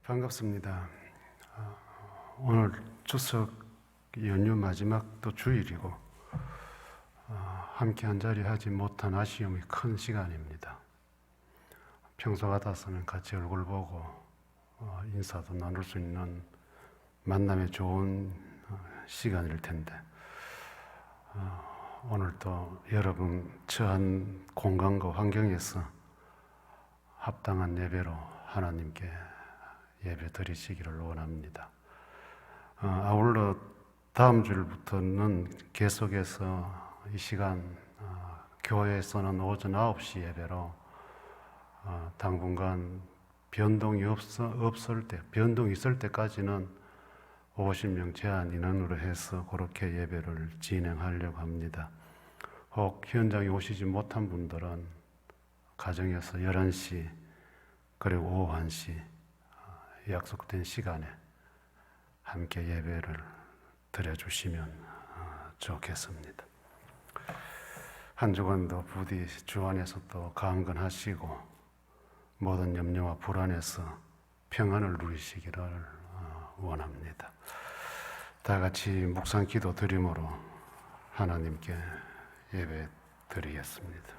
반갑습니다. 오늘 추석 연휴 마지막 또 주일이고 함께 한자리 하지 못한 아쉬움이 큰 시간입니다. 평소 같아서는 같이 얼굴 보고 인사도 나눌 수 있는 만남의 좋은 시간일 텐데 오늘 또 여러분 처한 공간과 환경에서 합당한 예배로 하나님께 예배 드리시기를 원합니다. 아울러 다음 주일부터는 계속해서 이 시간 교회에서는 오전 9시 예배로 당분간 변동이 있을 때까지는 50명 제한 인원으로 해서 그렇게 예배를 진행하려고 합니다. 혹 현장에 오시지 못한 분들은 가정에서 11시 그리고 오후 1시 약속된 시간에 함께 예배를 드려주시면 좋겠습니다. 한 주간도 부디 주 안에서 또 강건하시고 모든 염려와 불안에서 평안을 누리시기를 원합니다. 다 같이 묵상 기도 드림으로 하나님께 예배 드리겠습니다.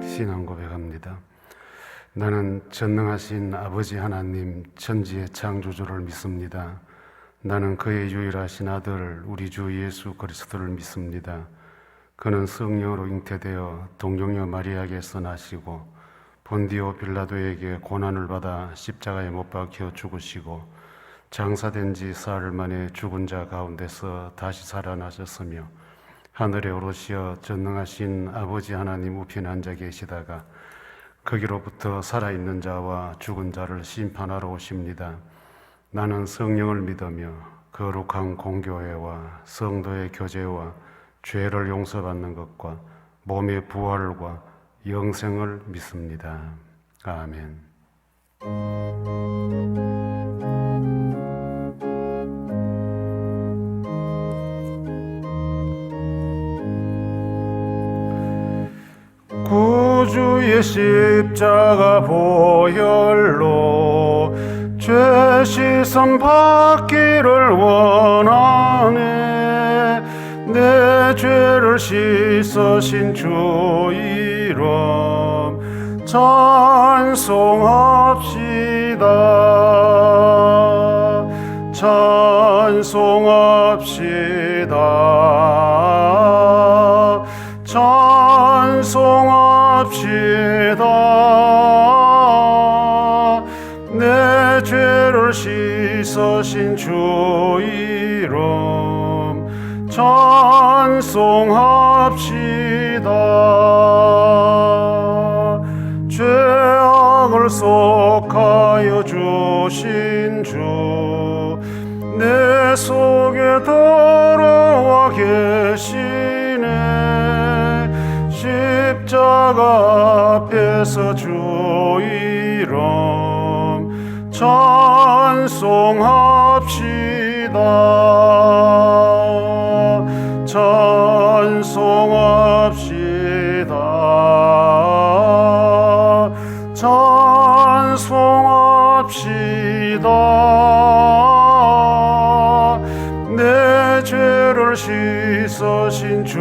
신앙 고백합니다. 나는 전능하신 아버지 하나님 천지의 창조주를 믿습니다. 나는 그의 유일하신 아들 우리 주 예수 그리스도를 믿습니다. 그는 성령으로 잉태되어 동정녀 마리아에게서 나시고 본디오 빌라도에게 고난을 받아 십자가에 못 박혀 죽으시고 장사된 지 사흘 만에 죽은 자 가운데서 다시 살아나셨으며 하늘에 오르시어 전능하신 아버지 하나님 우편에 앉아 계시다가 거기로부터 살아있는 자와 죽은 자를 심판하러 오십니다. 나는 성령을 믿으며 거룩한 공교회와 성도의 교제와 죄를 용서받는 것과 몸의 부활과 영생을 믿습니다. 아멘. 구주의 십자가 보혈로 죄 씻음 받기를 원하네. 내 죄를 씻으신 주 이름 찬송합시다. 찬송합시다. 찬송합시다. 내 죄를 씻으신 주 이름 찬송합시다. 죄악을 속하여 주신 주 내 속에 들어와 계시네. 십자가 앞에서 주 이름 찬송합시다. 찬송합시다. 찬송합시다. 내 죄를 씻으신 주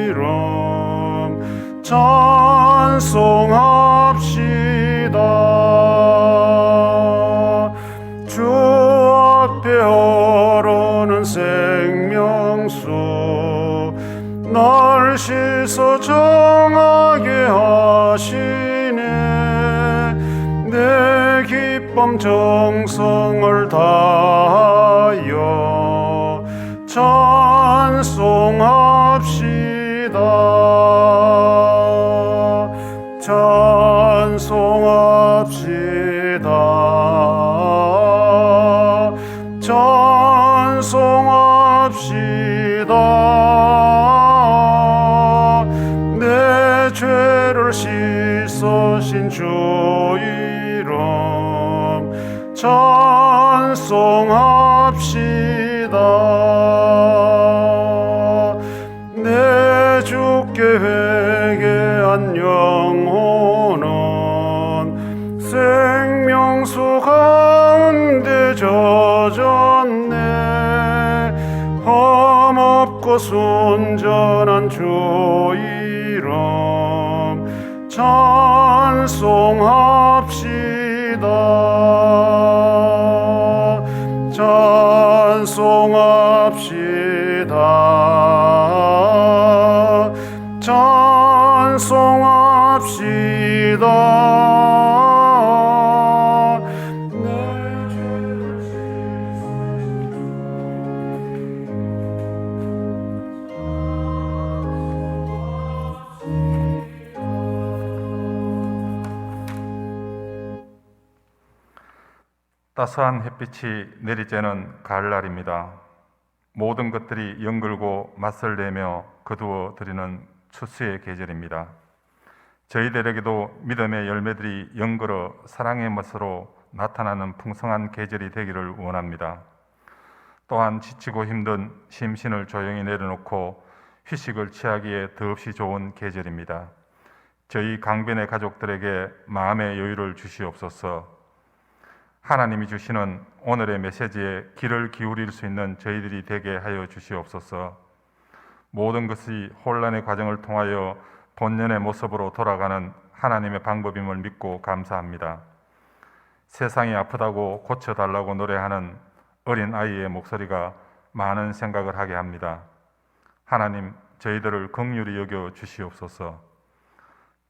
이름 찬송합시다. 주 앞에 오르는 생명수 날 씻어 정하게 하시네. 내 기쁨 정성을 다하여 찬송합시다. 찬송합시다. 찬송합시다. 내 죄를 씻으신 주 이름 찬송합시다. 찬송합시다. 내 주께 회개한 영혼은 생명수 가운데 젖었네. 험없고 순전한 주 이름 찬송합시다. 찬송합시다. 찬송합시다. 내 죄를 따스한 햇빛이 내리쬐는 가을날입니다. 모든 것들이 연글고 맛을 내며 거두어 드리는 추수의 계절입니다. 저희들에게도 믿음의 열매들이 연걸어 사랑의 멋으로 나타나는 풍성한 계절이 되기를 원합니다. 또한 지치고 힘든 심신을 조용히 내려놓고 휴식을 취하기에 더없이 좋은 계절입니다. 저희 강변의 가족들에게 마음의 여유를 주시옵소서. 하나님이 주시는 오늘의 메시지에 귀를 기울일 수 있는 저희들이 되게 하여 주시옵소서. 모든 것이 혼란의 과정을 통하여 본연의 모습으로 돌아가는 하나님의 방법임을 믿고 감사합니다. 세상이 아프다고 고쳐달라고 노래하는 어린 아이의 목소리가 많은 생각을 하게 합니다. 하나님, 저희들을 긍휼히 여겨 주시옵소서.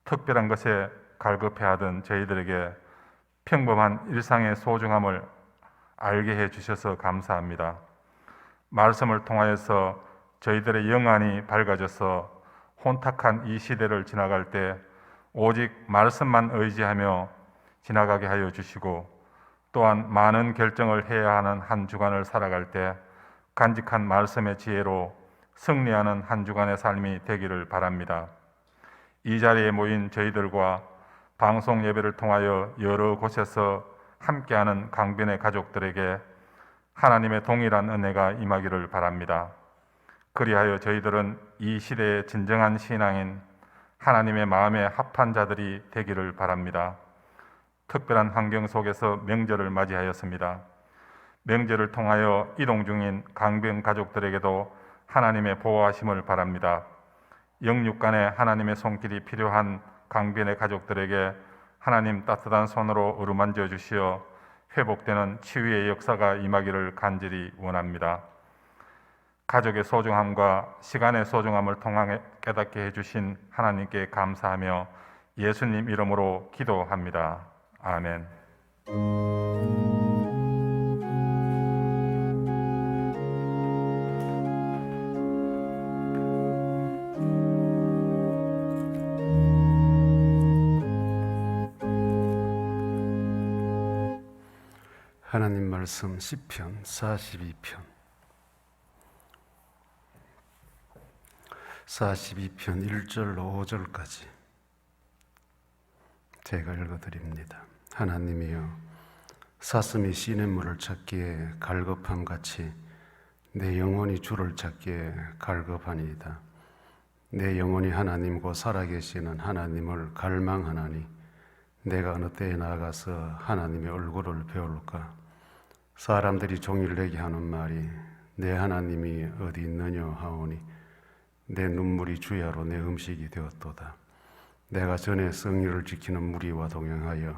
특별한 것에 갈급해하던 저희들에게 평범한 일상의 소중함을 알게 해 주셔서 감사합니다. 말씀을 통하여서 저희들의 영안이 밝아져서 혼탁한 이 시대를 지나갈 때 오직 말씀만 의지하며 지나가게 하여 주시고, 또한 많은 결정을 해야 하는 한 주간을 살아갈 때 간직한 말씀의 지혜로 승리하는 한 주간의 삶이 되기를 바랍니다. 이 자리에 모인 저희들과 방송 예배를 통하여 여러 곳에서 함께하는 강변의 가족들에게 하나님의 동일한 은혜가 임하기를 바랍니다. 그리하여 저희들은 이 시대의 진정한 신앙인 하나님의 마음에 합한 자들이 되기를 바랍니다. 특별한 환경 속에서 명절을 맞이하였습니다. 명절을 통하여 이동 중인 강변 가족들에게도 하나님의 보호하심을 바랍니다. 영육간에 하나님의 손길이 필요한 강변의 가족들에게 하나님 따뜻한 손으로 어루만져 주시어 회복되는 치유의 역사가 임하기를 간절히 원합니다. 가족의 소중함과 시간의 소중함을 통해 깨닫게 해주신 하나님께 감사하며 예수님 이름으로 기도합니다. 아멘. 하나님 말씀 시편 42편 1절로 5절까지 제가 읽어드립니다. 하나님이여, 사슴이 시냇물을 찾기에 갈급함같이 내 영혼이 주를 찾기에 갈급하니이다. 내 영혼이 하나님 곧 살아계시는 하나님을 갈망하나니 내가 어느 때에 나아가서 하나님의 얼굴을 배울까? 사람들이 종일 내게 하는 말이 내 하나님이 어디 있느냐 하오니 내 눈물이 주야로 내 음식이 되었도다. 내가 전에 성의를 지키는 무리와 동행하여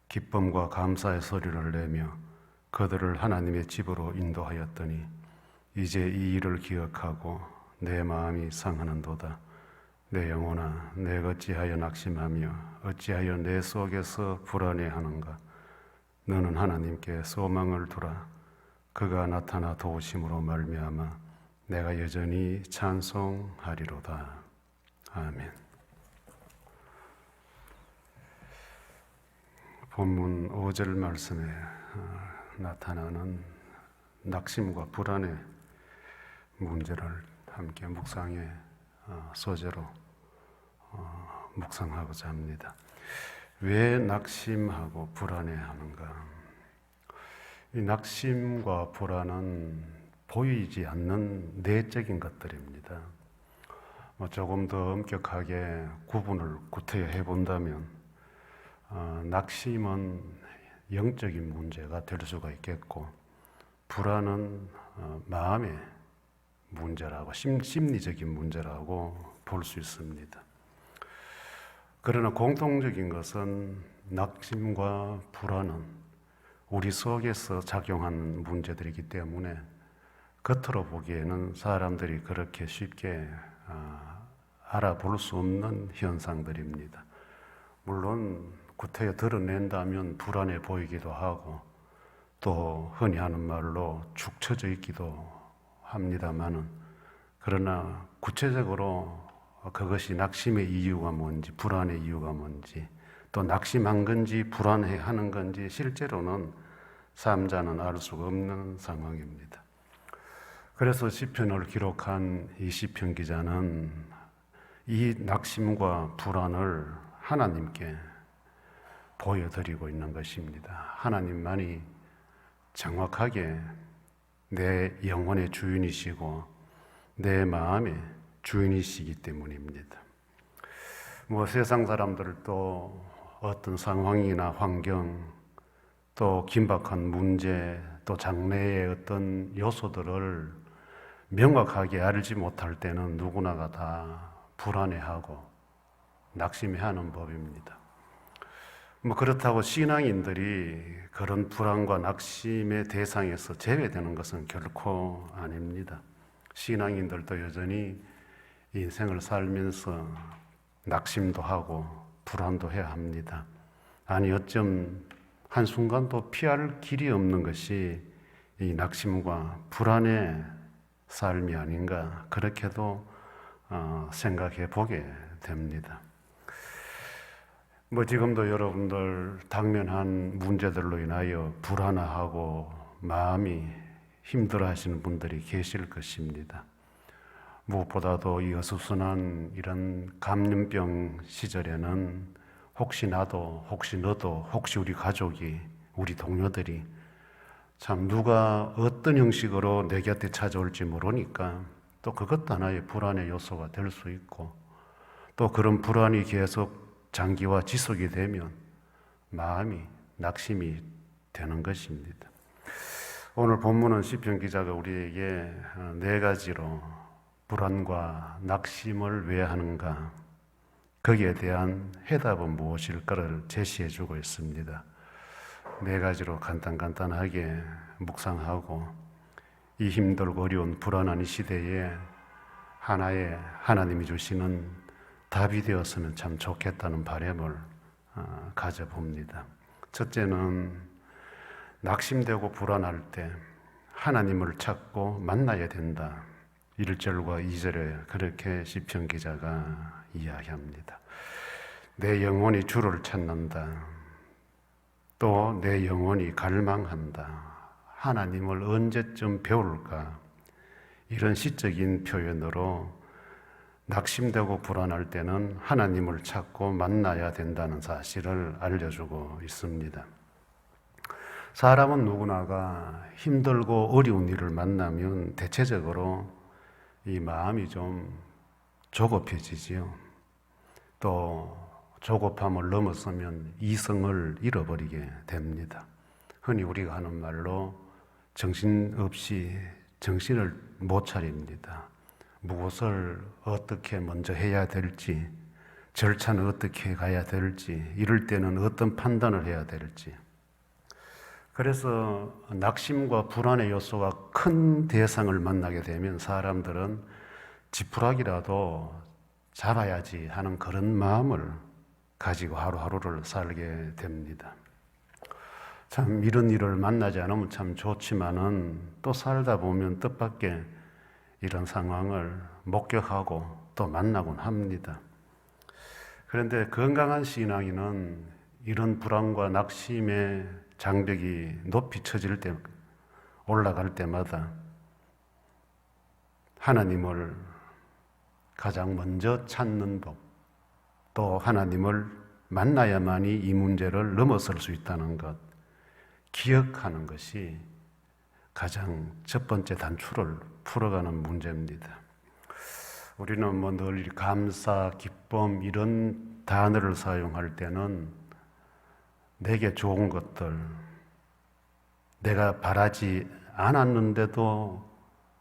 기쁨과 감사의 소리를 내며 그들을 하나님의 집으로 인도하였더니 이제 이 일을 기억하고 내 마음이 상하는도다. 내 영혼아, 내가 어찌하여 낙심하며 어찌하여 내 속에서 불안해하는가? 너는 하나님께 소망을 두라. 그가 나타나 도우심으로 말미암아 내가 여전히 찬송하리로다. 아멘. 본문 5절 말씀에 나타나는 낙심과 불안의 문제를 함께 묵상의 소재로 묵상하고자 합니다. 왜 낙심하고 불안해하는가? 이 낙심과 불안은 보이지 않는 내적인 것들입니다. 조금 더 엄격하게 구분을 구태여 본다면 낙심은 영적인 문제가 될 수가 있겠고, 불안은 마음의 문제라고, 심리적인 문제라고 볼 수 있습니다. 그러나 공통적인 것은 낙심과 불안은 우리 속에서 작용한 문제들이기 때문에 겉으로 보기에는 사람들이 그렇게 쉽게 알아볼 수 없는 현상들입니다. 물론 구태여 드러낸다면 불안해 보이기도 하고, 또 흔히 하는 말로 축 처져 있기도 합니다만은, 그러나 구체적으로 그것이 낙심의 이유가 뭔지, 불안의 이유가 뭔지, 또 낙심한 건지 불안해하는 건지 실제로는 삶자는 알 수가 없는 상황입니다. 그래서 시편을 기록한 이 시편 기자는 이 낙심과 불안을 하나님께 보여드리고 있는 것입니다. 하나님만이 정확하게 내 영혼의 주인이시고 내 마음의 주인이시기 때문입니다. 세상 사람들도 어떤 상황이나 환경, 또 긴박한 문제, 또 장래의 어떤 요소들을 명확하게 알지 못할 때는 누구나가 다 불안해하고 낙심해하는 법입니다. 그렇다고 신앙인들이 그런 불안과 낙심의 대상에서 제외되는 것은 결코 아닙니다. 신앙인들도 여전히 인생을 살면서 낙심도 하고 불안도 해야 합니다. 아니 어쩜 한순간도 피할 길이 없는 것이 이 낙심과 불안의 삶이 아닌가, 그렇게도 생각해 보게 됩니다. 지금도 여러분들 당면한 문제들로 인하여 불안하고 마음이 힘들어 하시는 분들이 계실 것입니다. 무엇보다도 이 어수선한 이런 감염병 시절에는 혹시 나도, 혹시 너도, 혹시 우리 가족이, 우리 동료들이 참 누가 어떤 형식으로 내 곁에 찾아올지 모르니까 또 그것도 하나의 불안의 요소가 될 수 있고, 또 그런 불안이 계속 장기화 지속이 되면 마음이 낙심이 되는 것입니다. 오늘 본문은 시편 기자가 우리에게 네 가지로 불안과 낙심을 왜 하는가, 거기에 대한 해답은 무엇일까를 제시해 주고 있습니다. 네 가지로 간단하게 묵상하고 이 힘들고 어려운 불안한 이 시대에 하나의 하나님이 주시는 답이 되었으면 참 좋겠다는 바람을 가져봅니다. 첫째는 낙심되고 불안할 때 하나님을 찾고 만나야 된다. 1절과 2절에 그렇게 시편 기자가 이야기합니다. 내 영혼이 주를 찾는다. 또 내 영혼이 갈망한다. 하나님을 언제쯤 배울까? 이런 시적인 표현으로 낙심되고 불안할 때는 하나님을 찾고 만나야 된다는 사실을 알려주고 있습니다. 사람은 누구나가 힘들고 어려운 일을 만나면 대체적으로 이 마음이 좀 조급해지지요. 또 조급함을 넘어서면 이성을 잃어버리게 됩니다. 흔히 우리가 하는 말로 정신없이 정신을 못 차립니다. 무엇을 어떻게 먼저 해야 될지, 절차는 어떻게 가야 될지, 이럴 때는 어떤 판단을 해야 될지. 그래서 낙심과 불안의 요소가 큰 대상을 만나게 되면 사람들은 지푸라기라도 잡아야지 하는 그런 마음을 가지고 하루하루를 살게 됩니다. 참 이런 일을 만나지 않으면 참 좋지만은 또 살다 보면 뜻밖의 이런 상황을 목격하고 또 만나곤 합니다. 그런데 건강한 신앙인은 이런 불안과 낙심의 장벽이 높이 쳐질 때, 올라갈 때마다 하나님을 가장 먼저 찾는 법, 또 하나님을 만나야만이 이 문제를 넘어설 수 있다는 것, 기억하는 것이 가장 첫 번째 단추를 풀어가는 문제입니다. 우리는 뭐 늘 감사, 기쁨 이런 단어를 사용할 때는 내게 좋은 것들, 내가 바라지 않았는데도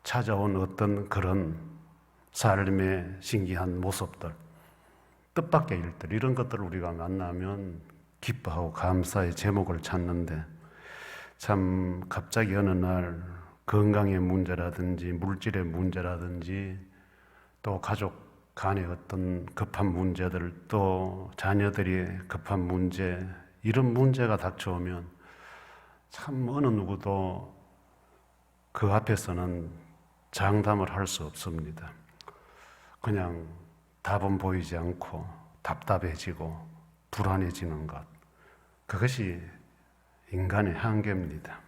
찾아온 어떤 그런 삶의 신기한 모습들, 뜻밖의 일들, 이런 것들을 우리가 만나면 기뻐하고 감사의 제목을 찾는데, 참 갑자기 어느 날 건강의 문제라든지 물질의 문제라든지 또 가족 간의 어떤 급한 문제들, 또 자녀들이 급한 문제, 이런 문제가 닥쳐오면 참 어느 누구도 그 앞에서는 장담을 할 수 없습니다. 그냥 답은 보이지 않고 답답해지고 불안해지는 것, 그것이 인간의 한계입니다.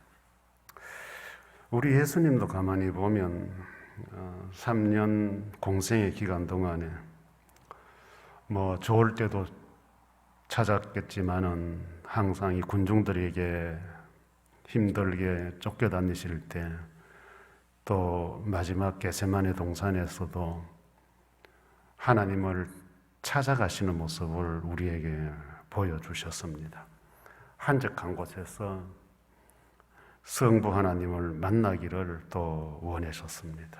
우리 예수님도 가만히 보면 3년 공생의 기간 동안에 뭐 좋을 때도 찾았겠지만은 항상 이 군중들에게 힘들게 쫓겨다니실 때, 또 마지막 겟세마네 동산에서도 하나님을 찾아가시는 모습을 우리에게 보여주셨습니다. 한적한 곳에서 성부 하나님을 만나기를 또 원하셨습니다.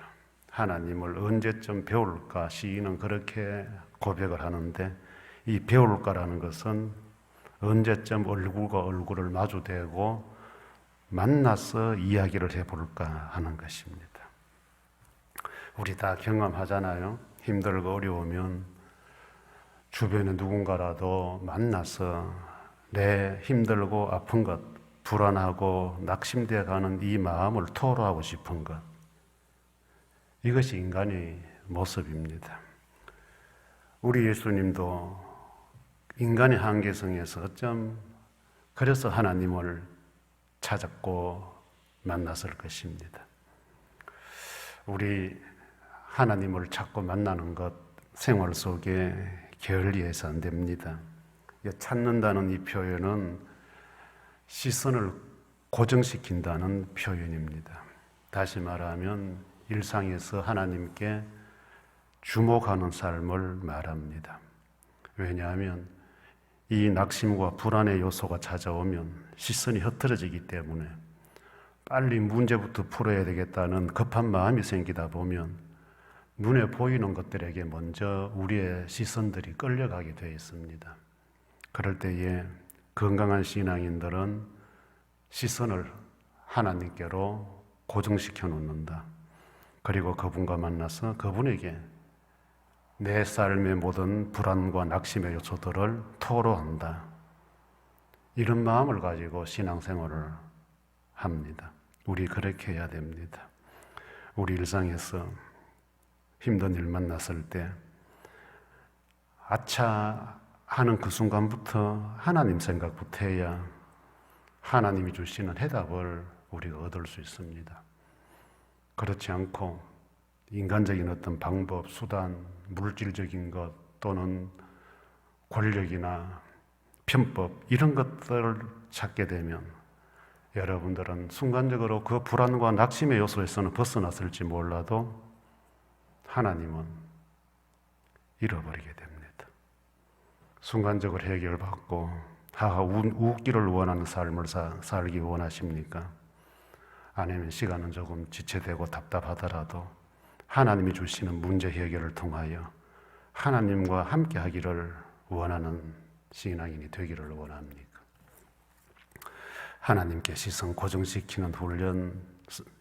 하나님을 언제쯤 배울까? 시인은 그렇게 고백을 하는데, 이 배울까라는 것은 언제쯤 얼굴과 얼굴을 마주대고 만나서 이야기를 해볼까 하는 것입니다. 우리 다 경험하잖아요. 힘들고 어려우면 주변에 누군가라도 만나서 내 힘들고 아픈 것, 불안하고 낙심되어 가는 이 마음을 토로하고 싶은 것, 이것이 인간의 모습입니다. 우리 예수님도 인간의 한계성에서 어쩜 그래서 하나님을 찾았고 만났을 것입니다. 우리 하나님을 찾고 만나는 것 생활 속에 게을리해서 안 됩니다. 찾는다는 이 표현은 시선을 고정시킨다는 표현입니다. 다시 말하면 일상에서 하나님께 주목하는 삶을 말합니다. 왜냐하면 이 낙심과 불안의 요소가 찾아오면 시선이 흐트러지기 때문에 빨리 문제부터 풀어야 되겠다는 급한 마음이 생기다 보면 눈에 보이는 것들에게 먼저 우리의 시선들이 끌려가게 되어 있습니다. 그럴 때에 건강한 신앙인들은 시선을 하나님께로 고정시켜 놓는다. 그리고 그분과 만나서 그분에게 내 삶의 모든 불안과 낙심의 요소들을 토로한다. 이런 마음을 가지고 신앙생활을 합니다. 우리 그렇게 해야 됩니다. 우리 일상에서 힘든 일 만났을 때 아차 하는 그 순간부터 하나님 생각부터 해야 하나님이 주시는 해답을 우리가 얻을 수 있습니다. 그렇지 않고 인간적인 어떤 방법, 수단, 물질적인 것 또는 권력이나 편법 이런 것들을 찾게 되면 여러분들은 순간적으로 그 불안과 낙심의 요소에서는 벗어났을지 몰라도 하나님은 잃어버리게 됩니다. 순간적으로 해결받고 웃기를 원하는 삶을 살기 원하십니까? 아니면 시간은 조금 지체되고 답답하더라도 하나님이 주시는 문제 해결을 통하여 하나님과 함께 하기를 원하는 신앙인이 되기를 원합니까? 하나님께 시선 고정시키는 훈련,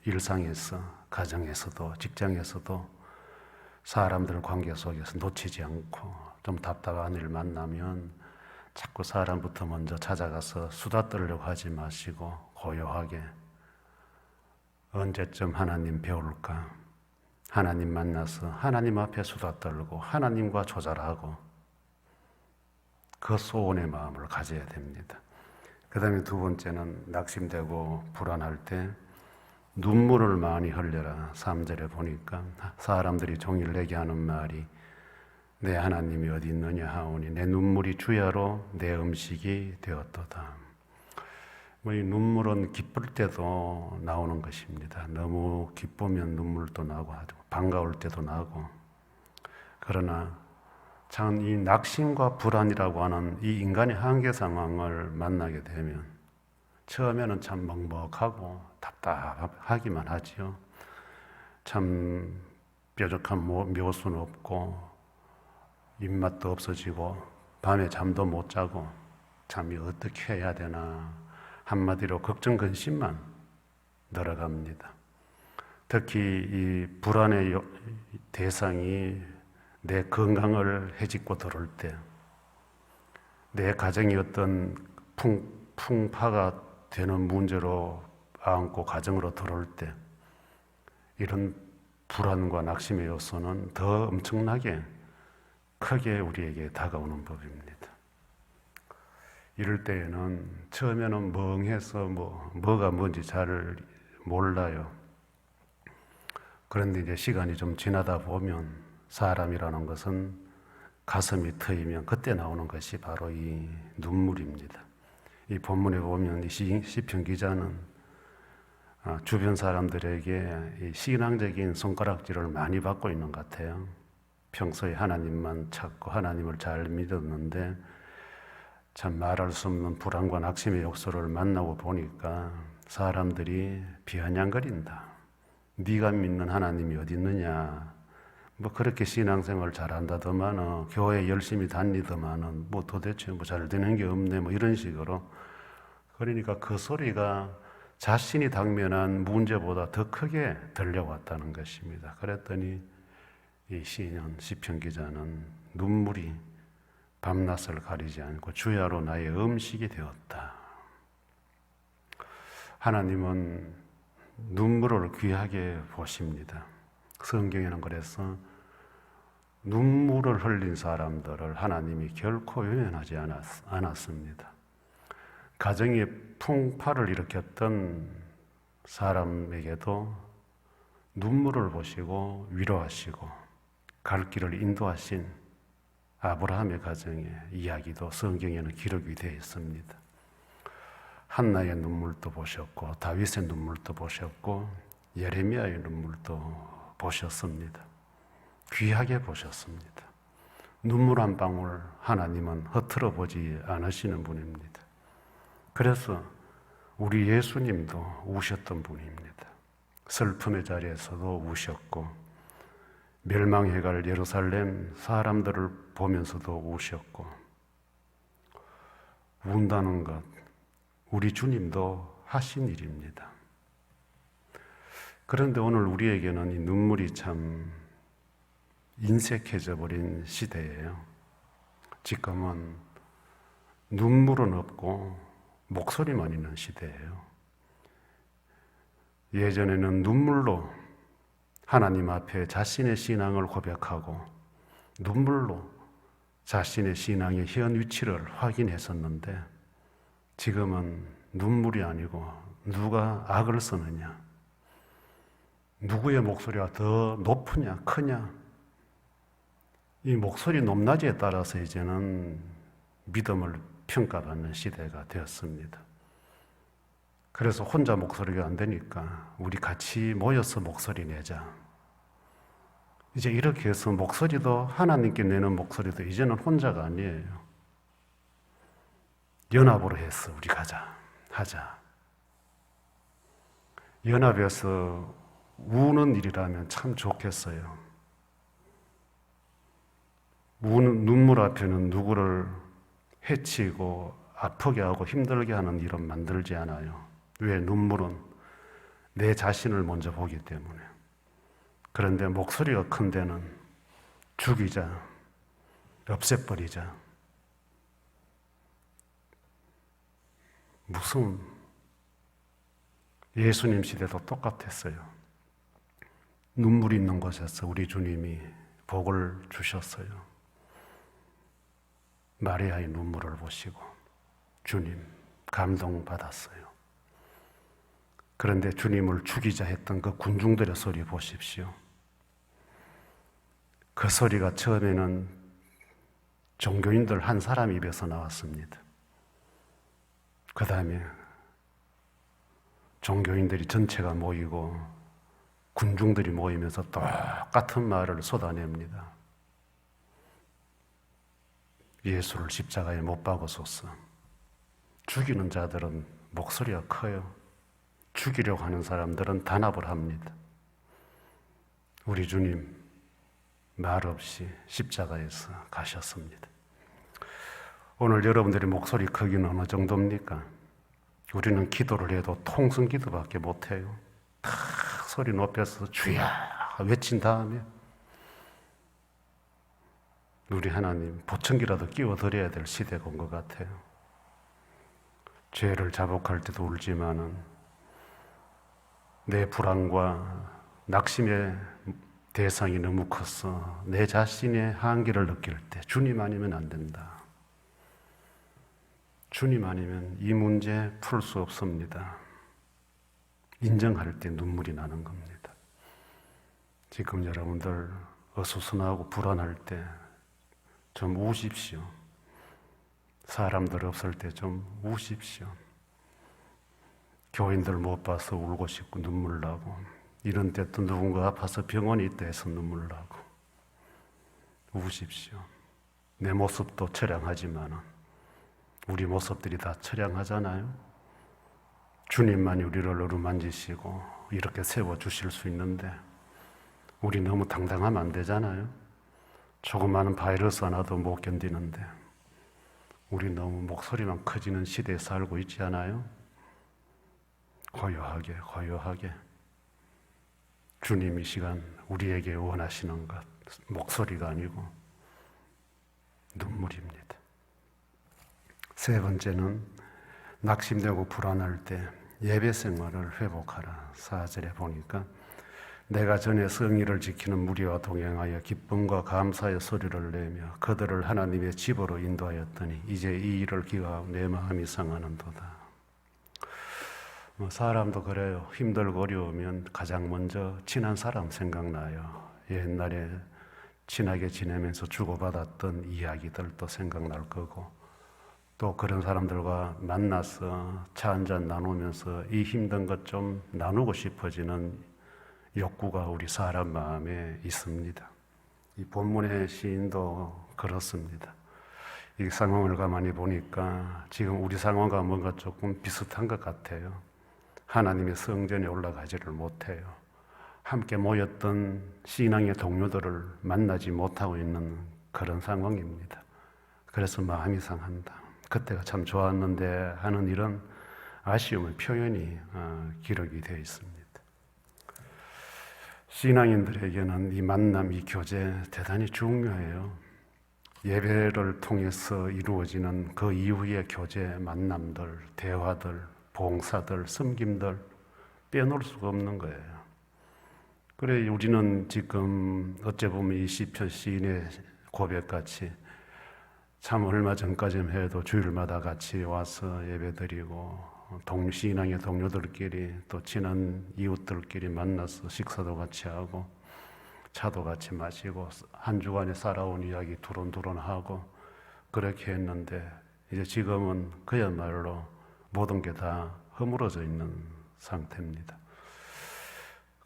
일상에서, 가정에서도, 직장에서도 사람들 관계 속에서 놓치지 않고 좀 답답한 일 만나면 자꾸 사람부터 먼저 찾아가서 수다 떨려고 하지 마시고 고요하게 언제쯤 하나님 배울까? 하나님 만나서 하나님 앞에 수다 떨고 하나님과 조절하고 그 소원의 마음을 가져야 됩니다. 그 다음에 두 번째는 낙심되고 불안할 때 눈물을 많이 흘려라. 3절에 보니까 사람들이 종일 내게 하는 말이 내 하나님이 어디 있느냐 하오니 내 눈물이 주야로 내 음식이 되었도다. 뭐 이 눈물은 기쁠 때도 나오는 것입니다. 너무 기쁘면 눈물도 나고 반가울 때도 나고. 그러나 참 이 낙심과 불안이라고 하는 이 인간의 한계 상황을 만나게 되면 처음에는 참 먹먹하고 답답하기만 하지요. 참 뾰족한 묘수는 없고 입맛도 없어지고 밤에 잠도 못 자고 참 어떻게 해야 되나 한마디로 걱정 근심만 늘어갑니다. 특히 이 불안의 대상이 내 건강을 해집고 들어올 때, 내 가정이 어떤 풍파가 되는 문제로 안고 가정으로 들어올 때, 이런 불안과 낙심의 요소는 더 엄청나게 크게 우리에게 다가오는 법입니다. 이럴 때에는 처음에는 멍해서 뭐가 뭔지 잘 몰라요. 그런데 이제 시간이 좀 지나다 보면 사람이라는 것은 가슴이 트이면 그때 나오는 것이 바로 이 눈물입니다. 이 본문에 보면 이 시편 기자는 주변 사람들에게 이 신앙적인 손가락질을 많이 받고 있는 것 같아요. 평소에 하나님만 찾고 하나님을 잘 믿었는데 참 말할 수 없는 불안과 낙심의 욕설을 만나고 보니까 사람들이 비아냥거린다. 네가 믿는 하나님이 어디 있느냐. 뭐 그렇게 신앙생활 잘한다더만은 교회 열심히 다니더만은 뭐 도대체 뭐 잘 되는 게 없네 뭐 이런 식으로. 그러니까 그 소리가 자신이 당면한 문제보다 더 크게 들려왔다는 것입니다. 그랬더니 이 시편 기자는 눈물이 밤낮을 가리지 않고 주야로 나의 음식이 되었다. 하나님은 눈물을 귀하게 보십니다. 성경에는 그래서 눈물을 흘린 사람들을 하나님이 결코 외면하지 않았습니다. 가정에 풍파를 일으켰던 사람에게도 눈물을 보시고 위로하시고 갈 길을 인도하신 아브라함의 가정의 이야기도 성경에는 기록이 되어 있습니다. 한나의 눈물도 보셨고 다윗의 눈물도 보셨고 예레미야의 눈물도 보셨습니다. 귀하게 보셨습니다. 눈물 한 방울 하나님은 허틀어 보지 않으시는 분입니다. 그래서 우리 예수님도 우셨던 분입니다. 슬픔의 자리에서도 우셨고 멸망해갈 예루살렘 사람들을 보면서도 우셨고 운다는 것 우리 주님도 하신 일입니다. 그런데 오늘 우리에게는 이 눈물이 참 인색해져 버린 시대예요. 지금은 눈물은 없고 목소리만 있는 시대예요. 예전에는 눈물로 하나님 앞에 자신의 신앙을 고백하고 눈물로 자신의 신앙의 현 위치를 확인했었는데 지금은 눈물이 아니고 누가 악을 쓰느냐, 누구의 목소리가 더 높으냐, 크냐, 이 목소리 높낮이에 따라서 이제는 믿음을 평가받는 시대가 되었습니다. 그래서 혼자 목소리가 안 되니까 우리 같이 모여서 목소리 내자. 이제 이렇게 해서 목소리도 하나님께 내는 목소리도 이제는 혼자가 아니에요. 연합으로 해서 우리 하자. 연합해서 우는 일이라면 참 좋겠어요. 눈물 앞에는 누구를 해치고 아프게 하고 힘들게 하는 일은 만들지 않아요. 왜? 눈물은 내 자신을 먼저 보기 때문에. 그런데 목소리가 큰 데는 죽이자, 없애버리자. 무슨 예수님 시대도 똑같았어요. 눈물이 있는 곳에서 우리 주님이 복을 주셨어요. 마리아의 눈물을 보시고 주님 감동받았어요. 그런데 주님을 죽이자 했던 그 군중들의 소리 보십시오. 그 소리가 처음에는 종교인들 한 사람 입에서 나왔습니다. 그 다음에 종교인들이 전체가 모이고 군중들이 모이면서 똑같은 말을 쏟아냅니다. 예수를 십자가에 못 박으소서. 죽이는 자들은 목소리가 커요. 죽이려고 하는 사람들은 단합을 합니다. 우리 주님 말 없이 십자가에서 가셨습니다. 오늘 여러분들의 목소리 크기는 어느 정도입니까? 우리는 기도를 해도 통성 기도밖에 못해요. 탁 소리 높여서 주야 외친 다음에 우리 하나님 보청기라도 끼워드려야 될 시대가 온 것 같아요. 죄를 자복할 때도 울지만은 내 불안과 낙심의 대상이 너무 컸어. 내 자신의 한계를 느낄 때 주님 아니면 안 된다. 주님 아니면 이 문제 풀 수 없습니다. 인정할 때 눈물이 나는 겁니다. 지금 여러분들 어수선하고 불안할 때 좀 우십시오. 사람들 없을 때 좀 우십시오. 교인들 못 봐서 울고 싶고 눈물 나고, 이런 때 또 누군가 아파서 병원에 있다 해서 눈물 나고, 우십시오. 내 모습도 처량하지만 우리 모습들이 다 처량하잖아요. 주님만이 우리를 어루만지시고 이렇게 세워주실 수 있는데 우리 너무 당당하면 안 되잖아요. 조그마한 바이러스 하나도 못 견디는데 우리 너무 목소리만 커지는 시대에 살고 있지 않아요? 고요하게 고요하게 주님 이 시간 우리에게 원하시는 것, 목소리가 아니고 눈물입니다. 세 번째는 낙심되고 불안할 때 예배 생활을 회복하라. 4절에 보니까 내가 전에 성의를 지키는 무리와 동행하여 기쁨과 감사의 소리를 내며 그들을 하나님의 집으로 인도하였더니 이제 이 일을 기억하고 내 마음이 상하는도다. 사람도 그래요. 힘들고 어려우면 가장 먼저 친한 사람 생각나요. 옛날에 친하게 지내면서 주고받았던 이야기들도 생각날 거고, 또 그런 사람들과 만나서 차 한잔 나누면서 이 힘든 것 좀 나누고 싶어지는 욕구가 우리 사람 마음에 있습니다. 이 본문의 시인도 그렇습니다. 이 상황을 가만히 보니까 지금 우리 상황과 뭔가 조금 비슷한 것 같아요. 하나님의 성전에 올라가지를 못해요. 함께 모였던 신앙의 동료들을 만나지 못하고 있는 그런 상황입니다. 그래서 마음이 상한다. 그때가 참 좋았는데 하는 이런 아쉬움의 표현이 기록이 되어 있습니다. 신앙인들에게는 이 만남, 이 교제 대단히 중요해요. 예배를 통해서 이루어지는 그 이후의 교제, 만남들, 대화들, 봉사들, 섬김들 빼놓을 수가 없는 거예요. 그래 우리는 지금 어째 보면 이 시편 시인의 고백같이 참 얼마 전까지만 해도 주일마다 같이 와서 예배드리고 신앙의 동료들끼리 또 친한 이웃들끼리 만나서 식사도 같이 하고 차도 같이 마시고 한 주간에 살아온 이야기 두런두런하고 그렇게 했는데 이제 지금은 그야말로 모든 게 다 허물어져 있는 상태입니다.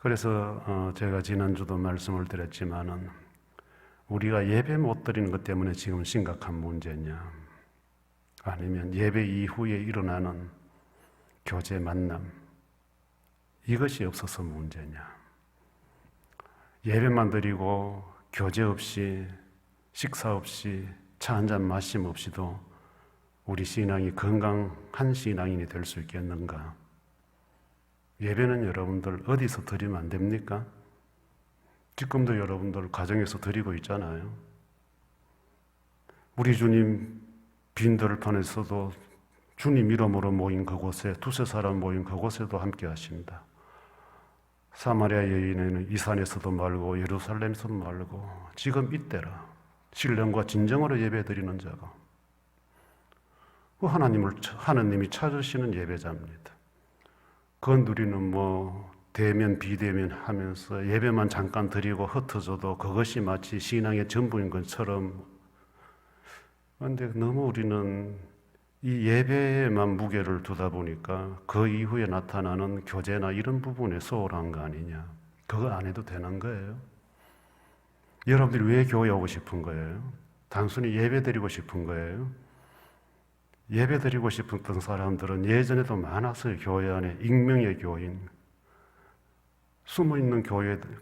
그래서 제가 지난주도 말씀을 드렸지만은 우리가 예배 못 드리는 것 때문에 지금 심각한 문제냐, 아니면 예배 이후에 일어나는 교제 만남, 이것이 없어서 문제냐. 예배만 드리고 교제 없이 식사 없이 차 한잔 마심 없이도 우리 신앙이 건강한 신앙인이 될 수 있겠는가? 예배는 여러분들 어디서 드리면 안 됩니까? 지금도 여러분들 가정에서 드리고 있잖아요. 우리 주님 빈들판에서도 주님 이름으로 모인 그곳에 두세 사람 모인 그곳에도 함께 하신다. 사마리아 여인에는 이 산에서도 말고 예루살렘에서도 말고 지금 이때라 신령과 진정으로 예배드리는 자가 하나님이 찾으시는 예배자입니다. 그 누리는 대면 비대면 하면서 예배만 잠깐 드리고 흩어져도 그것이 마치 신앙의 전부인 것처럼, 그런데 너무 우리는 이 예배에만 무게를 두다 보니까 그 이후에 나타나는 교제나 이런 부분에 소홀한 거 아니냐. 그거 안 해도 되는 거예요. 여러분들이 왜 교회 오고 싶은 거예요? 단순히 예배 드리고 싶은 거예요? 예배 드리고 싶었던 사람들은 예전에도 많았어요. 교회 안에 익명의 교인, 숨어있는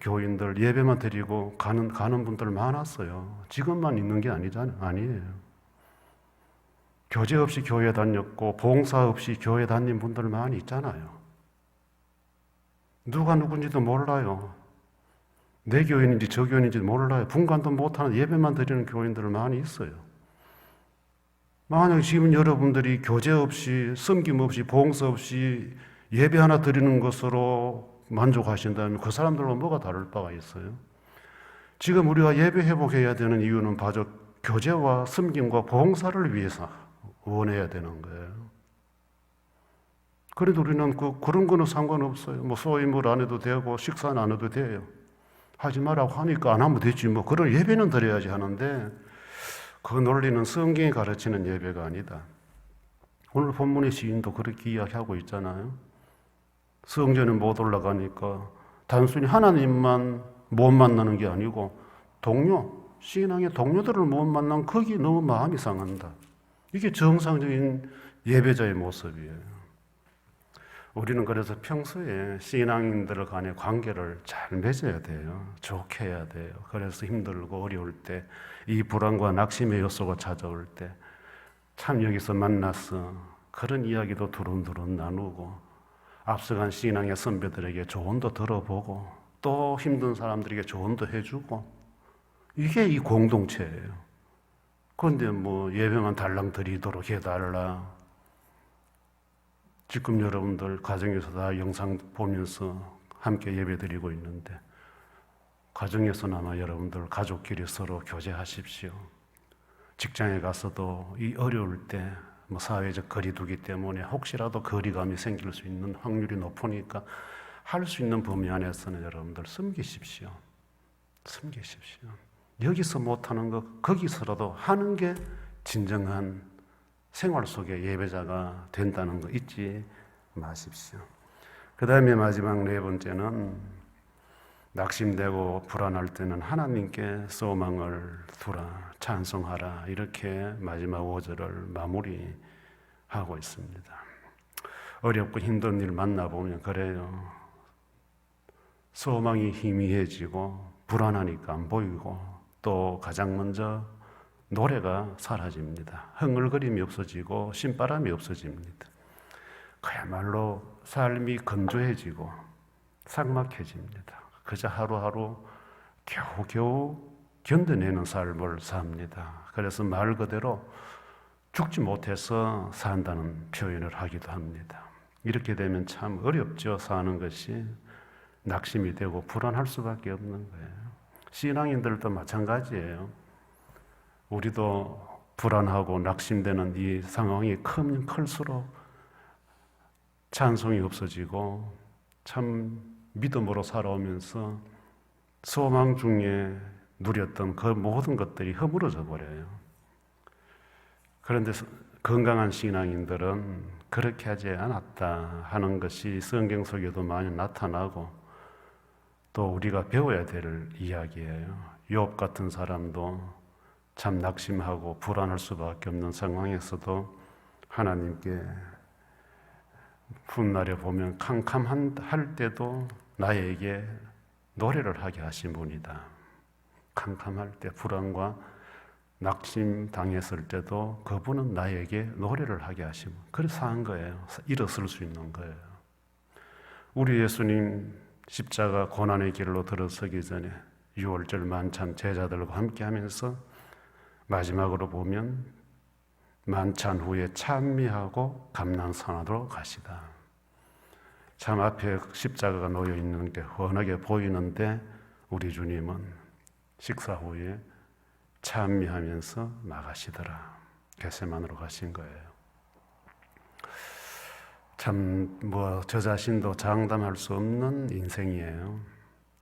교인들 예배만 드리고 가는 분들 많았어요. 지금만 있는 게 아니에요. 교제 없이 교회 다녔고 봉사 없이 교회 다닌 분들 많이 있잖아요. 누가 누군지도 몰라요. 내 교인인지 저 교인인지 몰라요. 분간도 못하는 예배만 드리는 교인들 많이 있어요. 만약 지금 여러분들이 교제 없이 섬김 없이 봉사 없이 예배 하나 드리는 것으로 만족하신다면 그 사람들과 뭐가 다를 바가 있어요? 지금 우리가 예배 회복해야 되는 이유는 바로 교제와 섬김과 봉사를 위해서 원해야 되는 거예요. 그래도 우리는 그런 거는 상관없어요. 뭐 소임을 안 해도 되고 식사는 안 해도 돼요. 하지 말라고 하니까 안 하면 되지 뭐. 그런 예배는 드려야지 하는데 그 논리는 성경이 가르치는 예배가 아니다. 오늘 본문의 시인도 그렇게 이야기하고 있잖아요. 성전에 못 올라가니까 단순히 하나님만 못 만나는 게 아니고 신앙의 동료들을 못 만나면 거기 너무 마음이 상한다. 이게 정상적인 예배자의 모습이에요. 우리는 그래서 평소에 신앙인들 간의 관계를 잘 맺어야 돼요. 좋게 해야 돼요. 그래서 힘들고 어려울 때, 이 불안과 낙심의 요소가 찾아올 때, 참 여기서 만나서 그런 이야기도 두run두룬 나누고, 앞서간 신앙의 선배들에게 조언도 들어보고, 또 힘든 사람들에게 조언도 해주고, 이게 이 공동체예요. 그런데 뭐 예배만 달랑 드리도록 해달라. 지금 여러분들 가정에서 다 영상 보면서 함께 예배 드리고 있는데 가정에서나마 여러분들 가족끼리 서로 교제하십시오. 직장에 가서도 이 어려울 때 뭐 사회적 거리두기 때문에 혹시라도 거리감이 생길 수 있는 확률이 높으니까 할 수 있는 범위 안에서는 여러분들 섬기십시오. 섬기십시오. 여기서 못하는 거 거기서라도 하는 게 진정한 생활 속의 예배자가 된다는 거 잊지 마십시오. 그 다음에 마지막 네 번째는 낙심되고 불안할 때는 하나님께 소망을 두라, 찬송하라, 이렇게 마지막 5절을 마무리하고 있습니다. 어렵고 힘든 일 만나보면 그래요. 소망이 희미해지고 불안하니까 안 보이고 또 가장 먼저 노래가 사라집니다. 흥얼거림이 없어지고 신바람이 없어집니다. 그야말로 삶이 건조해지고 삭막해집니다. 그저 하루하루 겨우겨우 견뎌내는 삶을 삽니다. 그래서 말 그대로 죽지 못해서 산다는 표현을 하기도 합니다. 이렇게 되면 참 어렵죠. 사는 것이 낙심이 되고 불안할 수밖에 없는 거예요. 신앙인들도 마찬가지예요. 우리도 불안하고 낙심되는 이 상황이 크면 클수록 찬송이 없어지고 참 믿음으로 살아오면서 소망 중에 누렸던 그 모든 것들이 허물어져 버려요. 그런데 건강한 신앙인들은 그렇게 하지 않았다 하는 것이 성경 속에도 많이 나타나고 또 우리가 배워야 될 이야기예요. 욥 같은 사람도 참 낙심하고 불안할 수밖에 없는 상황에서도 하나님께 훗날에 보면 캄캄할 때도 나에게 노래를 하게 하신 분이다. 캄캄할 때 불안과 낙심 당했을 때도 그분은 나에게 노래를 하게 하신 분. 그래서 한 거예요. 일어설 수 있는 거예요. 우리 예수님 십자가 고난의 길로 들어서기 전에 유월절 만찬 제자들과 함께 하면서 마지막으로 보면 만찬 후에 찬미하고 감난산으로 가시다. 참 앞에 십자가가 놓여 있는 게 훤하게 보이는데 우리 주님은 식사 후에 찬미하면서 나가시더라. 겟세마네로 가신 거예요. 참 저 자신도 장담할 수 없는 인생이에요.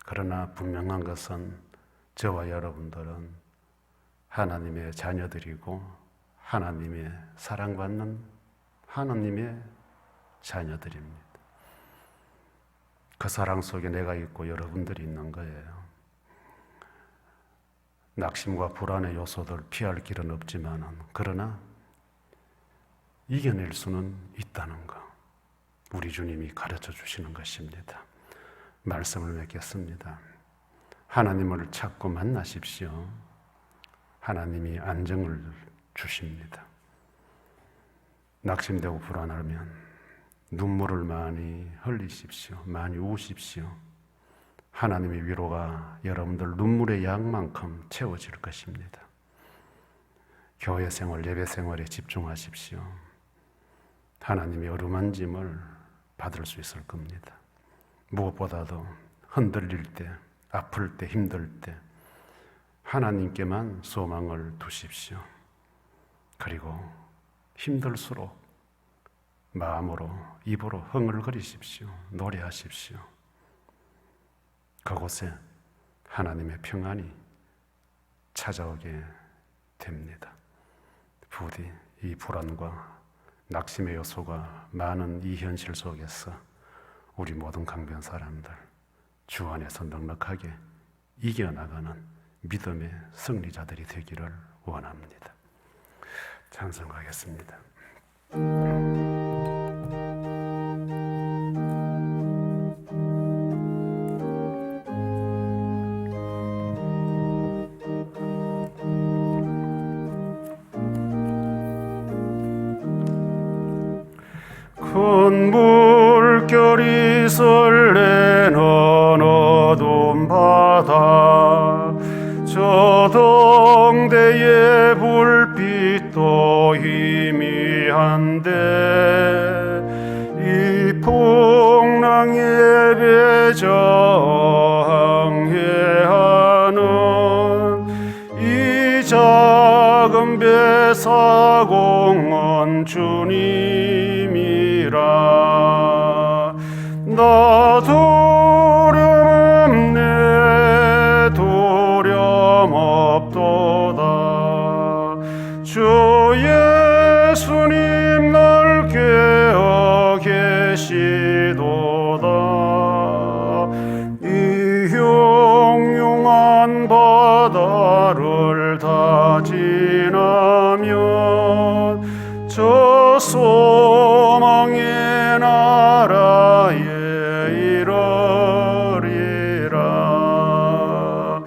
그러나 분명한 것은 저와 여러분들은 하나님의 자녀들이고 하나님의 사랑받는 하나님의 자녀들입니다. 그 사랑 속에 내가 있고 여러분들이 있는 거예요. 낙심과 불안의 요소들 피할 길은 없지만 그러나 이겨낼 수는 있다는 것, 우리 주님이 가르쳐 주시는 것입니다. 말씀을 맺겠습니다. 하나님을 찾고 만나십시오. 하나님이 안정을 주십니다. 낙심되고 불안하면 눈물을 많이 흘리십시오. 많이 우십시오. 하나님의 위로가 여러분들 눈물의 양만큼 채워질 것입니다. 교회 생활, 예배 생활에 집중하십시오. 하나님의 어루만짐을 받을 수 있을 겁니다. 무엇보다도 흔들릴 때, 아플 때, 힘들 때 하나님께만 소망을 두십시오. 그리고 힘들수록 마음으로, 입으로 흥얼거리십시오. 노래하십시오. 그곳에 하나님의 평안이 찾아오게 됩니다. 부디 이 불안과 낙심의 요소가 많은 이 현실 속에서 우리 모든 강변 사람들 주 안에서 넉넉하게 이겨나가는 믿음의 승리자들이 되기를 원합니다. 찬송하겠습니다. 큰 물결이 설레는 어두운 바다, 저 동대의 불빛도 희미한데 이 풍랑에 배저항해하는 이 작은 배사공은 주님이라. 나 두려움 없네, 두려움 없도다. 주 예수님 날 깨어 계시도다. 이 흉흉한 바다를 다 지나면 저 소망의 나라에 이르리라.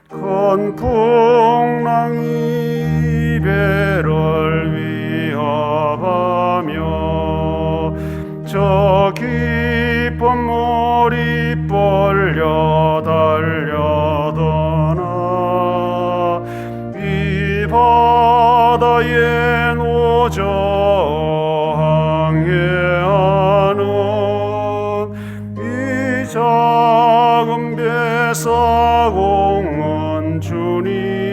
큰 풍랑이 배를 위협하며 저 깊은 물이 벌려 달려드나 이 바다에 노저항해하는 이 작은 배사공은 주님이라.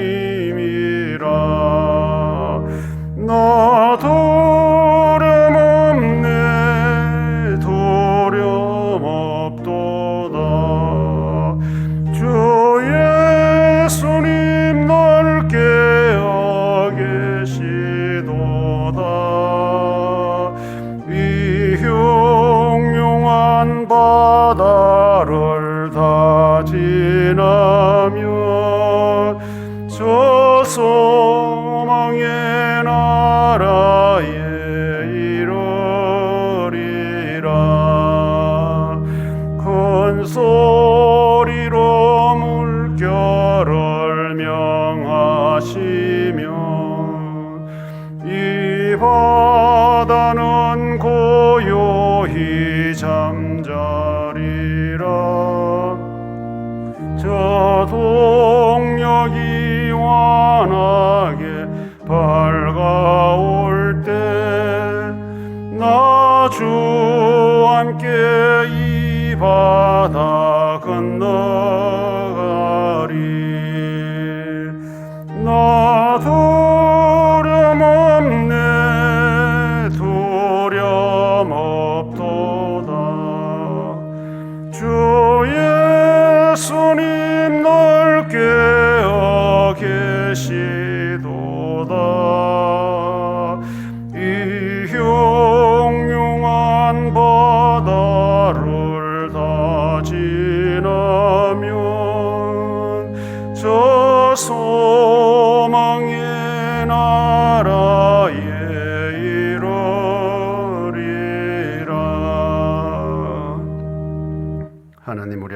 나 두려움 없네, 두려움 없도다. 주 예수님 날 깨어 계시도다. 이 흉흉한 바다를 다 지나면 저 소망의 나라에 이르리라. 큰 소리로 물결을 명하시며 이 바다는 고요히 잠자리라. 저 동력이 환하게 밝아올 때 나 주 함께 이 바다 건너가리. 나 두려움 없네, 두려움 없도다. 주 예수님 날 깨어 계시도다.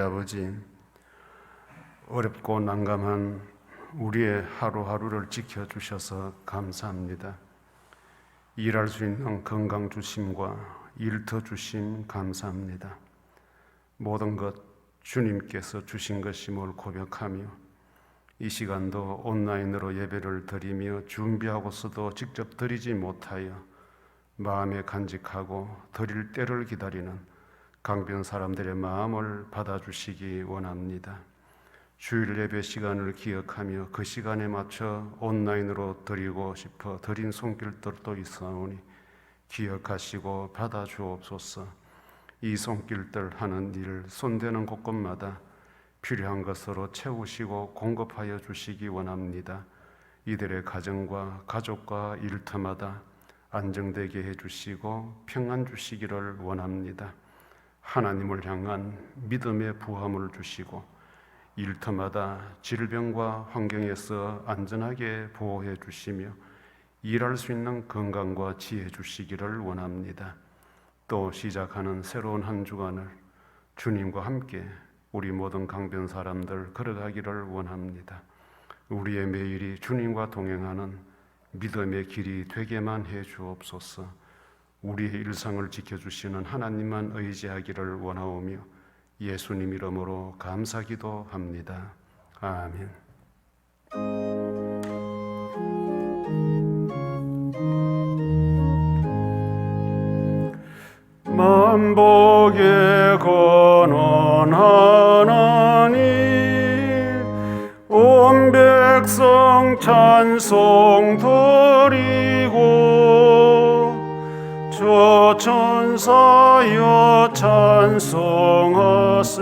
아버지, 어렵고 난감한 우리의 하루하루를 지켜주셔서 감사합니다. 일할 수 있는 건강 주심과 일터 주심 감사합니다. 모든 것 주님께서 주신 것임을 고백하며 이 시간도 온라인으로 예배를 드리며 준비하고서도 직접 드리지 못하여 마음에 간직하고 드릴 때를 기다리는 강변 사람들의 마음을 받아주시기 원합니다. 주일 예배 시간을 기억하며 그 시간에 맞춰 온라인으로 드리고 싶어 드린 손길들도 있사오니 기억하시고 받아주옵소서. 이 손길들 하는 일 손대는 곳곳마다 필요한 것으로 채우시고 공급하여 주시기 원합니다. 이들의 가정과 가족과 일터마다 안정되게 해주시고 평안 주시기를 원합니다. 하나님을 향한 믿음의 부함을 주시고 일터마다 질병과 환경에서 안전하게 보호해 주시며 일할 수 있는 건강과 지혜 주시기를 원합니다. 또 시작하는 새로운 한 주간을 주님과 함께 우리 모든 강변 사람들 걸어가기를 원합니다. 우리의 매일이 주님과 동행하는 믿음의 길이 되게만 해 주옵소서. 우리의 일상을 지켜주시는 하나님만 의지하기를 원하오며 예수님 이름으로 감사기도 합니다. 아멘. 만복의 권한 하나님, 온 백성 찬송 드리고 저 천사여 찬송하세.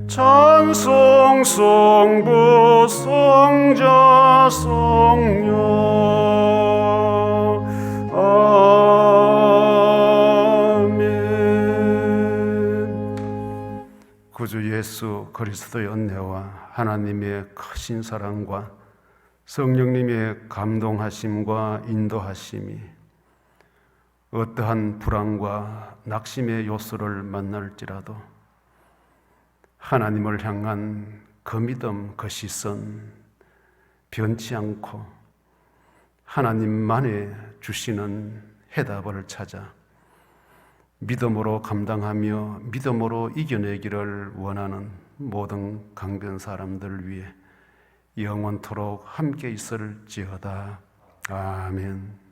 찬송 성부 성자 성령 아멘. 구주 예수 그리스도의 은혜와 하나님의 크신 사랑과 성령님의 감동하심과 인도하심이 어떠한 불안과 낙심의 요소를 만날지라도 하나님을 향한 그 믿음, 그 시선 변치 않고 하나님만의 주시는 해답을 찾아 믿음으로 감당하며 믿음으로 이겨내기를 원하는 모든 강변 사람들 위해 영원토록 함께 있을지어다. 아멘.